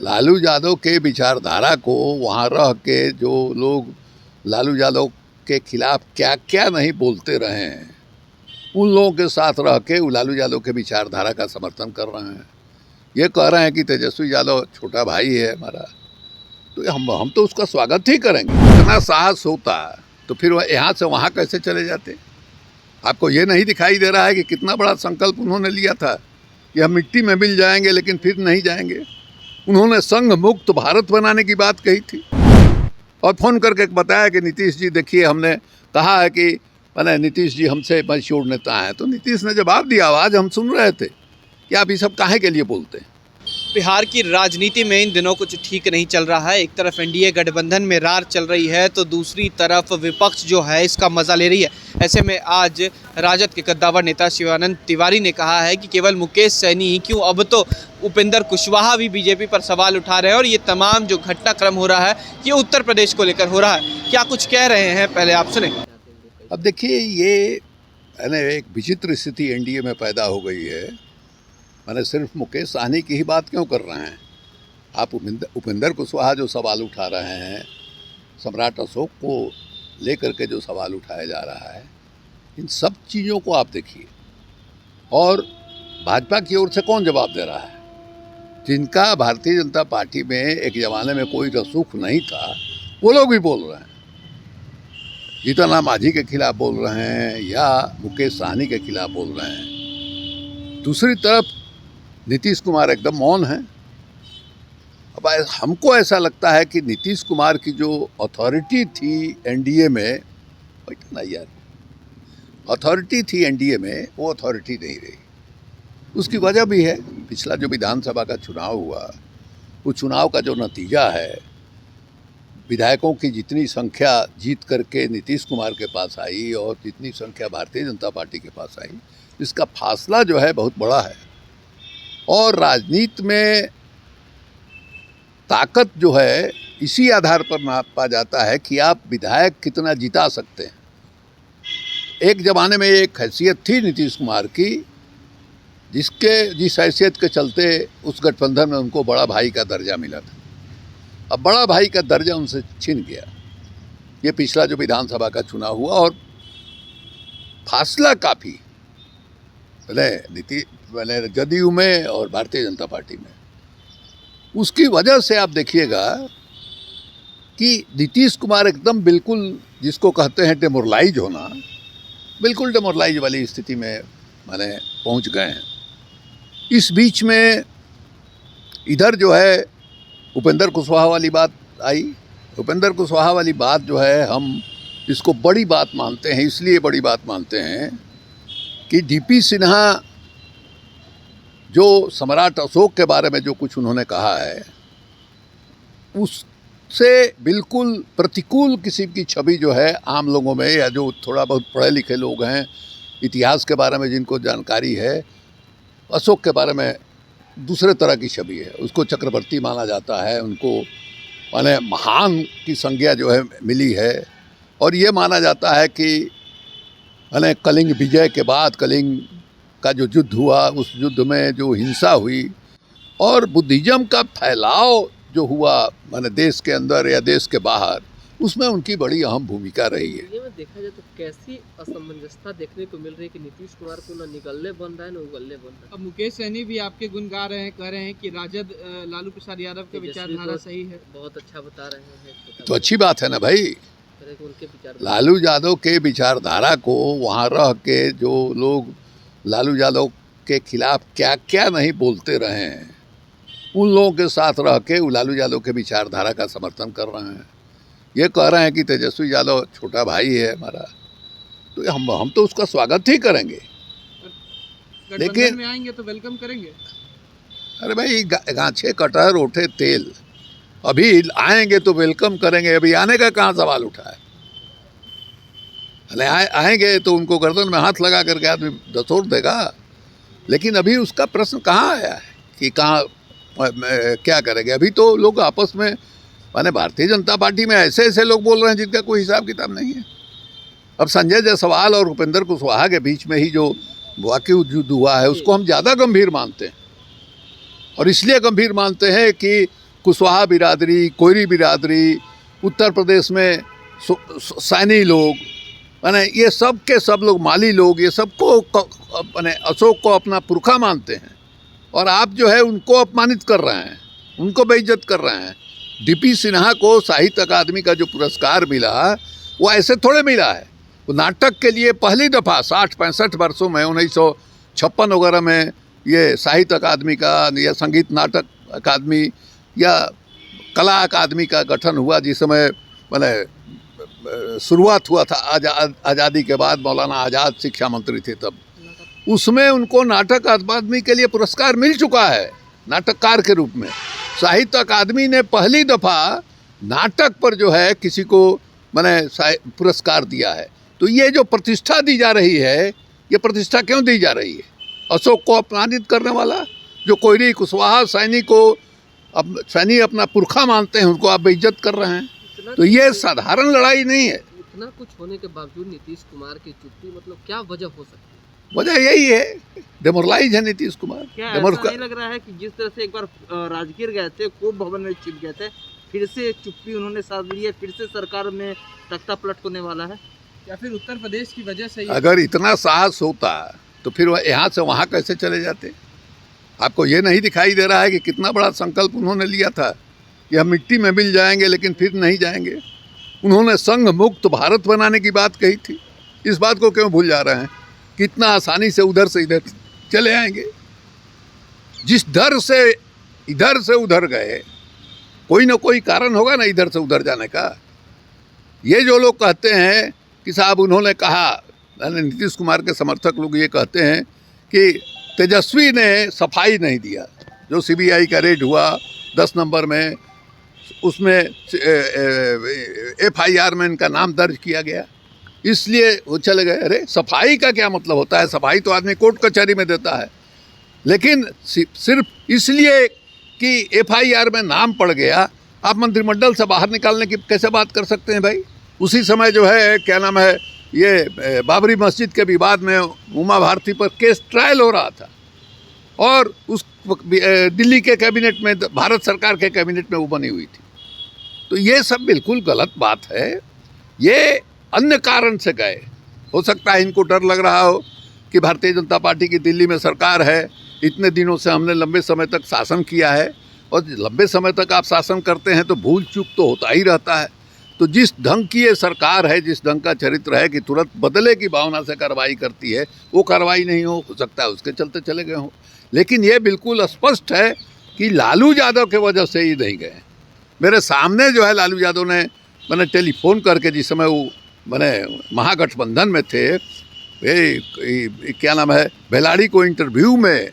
लालू यादव के विचारधारा को वहाँ रह के जो लोग लालू यादव के खिलाफ क्या क्या नहीं बोलते रहे हैं, उन लोगों के साथ रह के वो लालू यादव के विचारधारा का समर्थन कर रहे हैं। ये कह रहे हैं कि तेजस्वी यादव छोटा भाई है हमारा, तो हम तो उसका स्वागत ही करेंगे। इतना साहस होता तो फिर वह यहाँ से वहाँ कैसे चले जाते? आपको ये नहीं दिखाई दे रहा है कि कितना बड़ा संकल्प उन्होंने लिया था कि हम मिट्टी में मिल जाएंगे लेकिन फिर नहीं जाएंगे। उन्होंने संघ मुक्त भारत बनाने की बात कही थी और फ़ोन करके बताया कि नीतीश जी देखिए, हमने कहा है कि मैंने नीतीश जी हमसे मशहूर नेता हैं। तो नीतीश ने जवाब दिया, आवाज़ हम सुन रहे थे कि आप ये सब काहे के लिए बोलते हैं। बिहार की राजनीति में इन दिनों कुछ ठीक नहीं चल रहा है। एक तरफ एनडीए गठबंधन में रार चल रही है तो दूसरी तरफ विपक्ष जो है इसका मजा ले रही है। ऐसे में आज राजद के कद्दावर नेता शिवानंद तिवारी ने कहा है कि केवल मुकेश सहनी ही क्यों, अब तो उपेंद्र कुशवाहा भी बीजेपी पर सवाल उठा रहे हैं और ये तमाम जो घटनाक्रम हो रहा है ये उत्तर प्रदेश को लेकर हो रहा है। क्या कुछ कह रहे हैं, पहले आप सुने। अब देखिए, ये एक विचित्र स्थिति एनडीए में पैदा हो गई है। मैंने सिर्फ मुकेश सहनी की ही बात क्यों कर रहे हैं? आप उपेंद्र कुशवाहा जो सवाल उठा रहे हैं, सम्राट अशोक को लेकर के जो सवाल उठाया जा रहा है, इन सब चीज़ों को आप देखिए। और भाजपा की ओर से कौन जवाब दे रहा है? जिनका भारतीय जनता पार्टी में एक ज़माने में कोई रसूख नहीं था, वो लोग भी बोल रहे हैं। जीतन राम मांझी के खिलाफ बोल रहे हैं या मुकेश सहनी के खिलाफ बोल रहे हैं। दूसरी तरफ नीतीश कुमार एकदम मौन है। अब हमको ऐसा लगता है कि नीतीश कुमार की जो अथॉरिटी थी एनडीए में, ना यार, अथॉरिटी थी एनडीए में, वो अथॉरिटी नहीं रही। उसकी वजह भी है, पिछला जो विधानसभा का चुनाव हुआ, वो चुनाव का जो नतीजा है, विधायकों की जितनी संख्या जीत करके नीतीश कुमार के पास आई और जितनी संख्या भारतीय जनता पार्टी के पास आई, इसका फासला जो है बहुत बड़ा है। और राजनीति में ताकत जो है इसी आधार पर नापा जाता है कि आप विधायक कितना जिता सकते हैं। एक ज़माने में एक हैसियत थी नीतीश कुमार की, जिस हैसियत के चलते उस गठबंधन में उनको बड़ा भाई का दर्जा मिला था। अब बड़ा भाई का दर्जा उनसे छिन गया। ये पिछला जो विधानसभा का चुनाव हुआ और फासला काफ़ी जदयू में और भारतीय जनता पार्टी में, उसकी वजह से आप देखिएगा कि नीतीश कुमार एकदम बिल्कुल, जिसको कहते हैं डेमोरलाइज होना, बिल्कुल डेमोरलाइज वाली स्थिति में पहुंच गए हैं। इस बीच में इधर जो है उपेंद्र कुशवाहा वाली बात आई। उपेंद्र कुशवाहा वाली बात जो है, हम इसको बड़ी बात मानते हैं। इसलिए बड़ी बात मानते हैं कि डीपी सिन्हा जो सम्राट अशोक के बारे में जो कुछ उन्होंने कहा है, उससे बिल्कुल प्रतिकूल किस्म की छवि जो है आम लोगों में, या जो थोड़ा बहुत पढ़े लिखे लोग हैं, इतिहास के बारे में जिनको जानकारी है, अशोक के बारे में दूसरे तरह की छवि है। उसको चक्रवर्ती माना जाता है, उनको महान की संज्ञा जो है मिली है। और ये माना जाता है कि कलिंग विजय के बाद, कलिंग का जो युद्ध हुआ, उस युद्ध में जो हिंसा हुई और बुद्धिज्म का फैलाव जो हुआ देश के अंदर या देश के बाहर, उसमें उनकी बड़ी अहम भूमिका रही है। ये में देखा जाए तो कैसी असमंजसता देखने को मिल रही है कि नीतीश कुमार को ना निगलने बन रहा है ना उगलने बन रहा है। अब मुकेश सहनी भी आपके गुण गा रहे हैं, कह रहे हैं कि राजद लालू प्रसाद यादव का विचारधारा सही है, बहुत अच्छा बता रहे हैं। तो अच्छी बात है ना भाई। उनके विचार, लालू यादव के विचारधारा को वहाँ रह के जो लोग लालू यादव के खिलाफ क्या क्या नहीं बोलते रहे हैं, उन लोगों के साथ रह के वो लालू यादव के विचारधारा का समर्थन कर रहे हैं। ये कह रहे हैं कि तेजस्वी यादव छोटा भाई है हमारा, तो हम तो उसका स्वागत ही करेंगे। लेकिन में आएंगे तो वेलकम करेंगे। अरे भाई, गांछे कटहर ओठे तेल, अभी आएंगे तो वेलकम करेंगे। अभी आने का कहाँ सवाल उठा है? आएंगे तो उनको गर्दन में हाथ लगा करके आदमी दसोर देगा, लेकिन अभी उसका प्रश्न कहाँ आया है कि कहाँ क्या करेंगे। अभी तो लोग आपस में भारतीय जनता पार्टी में ऐसे ऐसे लोग बोल रहे हैं जिनका कोई हिसाब किताब नहीं है। अब संजय जायसवाल और उपेंद्र कुशवाहा के बीच में ही जो वाकई युद्ध हुआ है, उसको हम ज़्यादा गंभीर मानते हैं। और इसलिए गंभीर मानते हैं कि कुशवाहा बिरादरी, कोयरी बिरादरी, उत्तर प्रदेश में सैनी लोग, माने ये सब के सब लोग, माली लोग, ये सबको माने अशोक को अपना पुरखा मानते हैं। और आप जो है उनको अपमानित कर रहे हैं, उनको बेइज्जत कर रहे हैं। डीपी सिन्हा को साहित्य अकादमी का जो पुरस्कार मिला वो ऐसे थोड़े मिला है। वो नाटक के लिए पहली दफ़ा 60-65 वर्षों में 1956 वगैरह में ये साहित्य अकादमी का या संगीत नाटक अकादमी या कला अकादमी का गठन हुआ, जिस समय मैंने शुरुआत हुआ था आज़ादी के बाद। मौलाना आज़ाद शिक्षा मंत्री थे तब। उसमें उनको नाटक अकादमी के लिए पुरस्कार मिल चुका है नाटककार के रूप में। साहित्य अकादमी ने पहली दफ़ा नाटक पर जो है किसी को मैंने पुरस्कार दिया है। तो ये जो प्रतिष्ठा दी जा रही है, ये प्रतिष्ठा क्यों दी जा रही है? अशोक को अपमानित करने वाला, जो कोयरी, कुशवाहा, सैनी को सैनी अपना पुरखा मानते हैं, उनको आप बेइज्जत कर रहे हैं। तो ये साधारण लड़ाई नहीं है। इतना कुछ होने के बावजूद नीतीश कुमार की चुप्पी, मतलब क्या वजह हो सकती है? वजह यही है, डेमोरलाइज है नीतीश कुमार। क्या ऐसा नहीं लग रहा है कि जिस तरह से एक बार राजगीर गए थे, कोप भवन में छिप गए थे, फिर से चुप्पी उन्होंने साध ली है, फिर से सरकार में तख्ता पलट होने वाला है? या फिर उत्तर प्रदेश की वजह से? अगर इतना साहस होता तो फिर यहाँ से वहाँ कैसे चले जाते? आपको ये नहीं दिखाई दे रहा है कि कितना बड़ा संकल्प उन्होंने लिया था कि हम मिट्टी में मिल जाएंगे लेकिन फिर नहीं जाएंगे। उन्होंने संघ मुक्त भारत बनाने की बात कही थी। इस बात को क्यों भूल जा रहे हैं? कितना आसानी से उधर से इधर चले आएंगे। जिस दर से इधर से उधर गए, कोई ना कोई कारण होगा ना इधर से उधर जाने का। ये जो लोग कहते हैं कि साहब उन्होंने कहा, नीतीश कुमार के समर्थक लोग ये कहते हैं कि तेजस्वी ने सफाई नहीं दिया। जो सीबीआई का रेड हुआ 10 नंबर में, उसमें FIR में इनका नाम दर्ज किया गया, इसलिए वो चले गए। अरे सफाई का क्या मतलब होता है? सफाई तो आदमी कोर्ट कचहरी में देता है, लेकिन सिर्फ इसलिए कि FIR में नाम पड़ गया आप मंत्रिमंडल से बाहर निकालने की कैसे बात कर सकते हैं भाई? उसी समय जो है क्या नाम है, ये बाबरी मस्जिद के विवाद में उमा भारती पर केस ट्रायल हो रहा था और उस दिल्ली के कैबिनेट में, भारत सरकार के कैबिनेट में वो बनी हुई थी। तो ये सब बिल्कुल गलत बात है। ये अन्य कारण से गए। हो सकता है इनको डर लग रहा हो कि भारतीय जनता पार्टी की दिल्ली में सरकार है, इतने दिनों से हमने लंबे समय तक शासन किया है, और लंबे समय तक आप शासन करते हैं तो भूल चूक तो होता ही रहता है। तो जिस ढंग की ये सरकार है, जिस ढंग का चरित्र है कि तुरंत बदले की भावना से कार्रवाई करती है, वो कार्रवाई नहीं हो सकता है उसके चलते चले गए हों। लेकिन ये बिल्कुल स्पष्ट है कि लालू यादव के वजह से ही नहीं गए। मेरे सामने जो है लालू यादव ने मैंने टेलीफोन करके, जिस समय वो मैंने महागठबंधन में थे, क्या नाम है, बेलाड़ी को इंटरव्यू में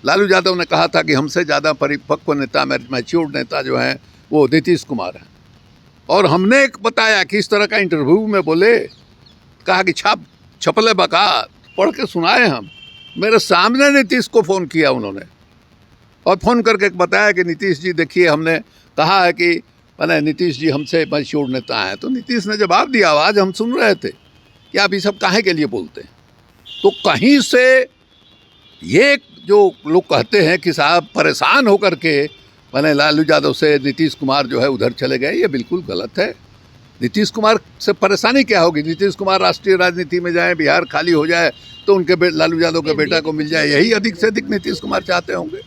लालू यादव ने कहा था कि हमसे ज़्यादा परिपक्व नेता, मैच्योर्ड नेता जो हैं वो नीतीश कुमार हैं। और हमने बताया कि इस तरह का इंटरव्यू में बोले, कहा कि छपले बका पढ़ के सुनाए हम। मेरे सामने नीतीश को फ़ोन किया उन्होंने, और फ़ोन करके बताया कि नीतीश जी देखिए, हमने कहा है कि मैंने नीतीश जी हमसे मैच्योर्ड नेता हैं। तो नीतीश ने जवाब दिया, आवाज़ हम सुन रहे थे कि आप ये सब काहे के लिए बोलते हैं। तो कहीं से ये जो लोग कहते हैं कि साहब परेशान होकर के मैंने लालू यादव से नीतीश कुमार जो है उधर चले गए, ये बिल्कुल गलत है। नीतीश कुमार से परेशानी क्या होगी? नीतीश कुमार राष्ट्रीय राजनीति में जाए, बिहार खाली हो जाए तो उनके लालू यादव के बेटा को मिल जाए, यही अधिक से अधिक नीतीश कुमार चाहते होंगे।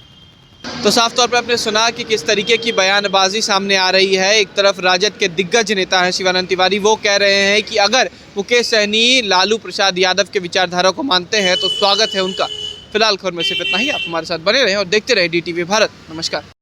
तो साफ तौर पर आपने सुना कि किस तरीके की बयानबाजी सामने आ रही है। एक तरफ राजद के दिग्गज नेता हैं शिवानंद तिवारी, वो कह रहे हैं कि अगर मुकेश सहनी लालू प्रसाद यादव के विचारधारा को मानते हैं तो स्वागत है उनका। फिलहाल खबर में सिर्फ इतना ही। आप हमारे साथ बने रहें और देखते रहें DTV भारत। नमस्कार।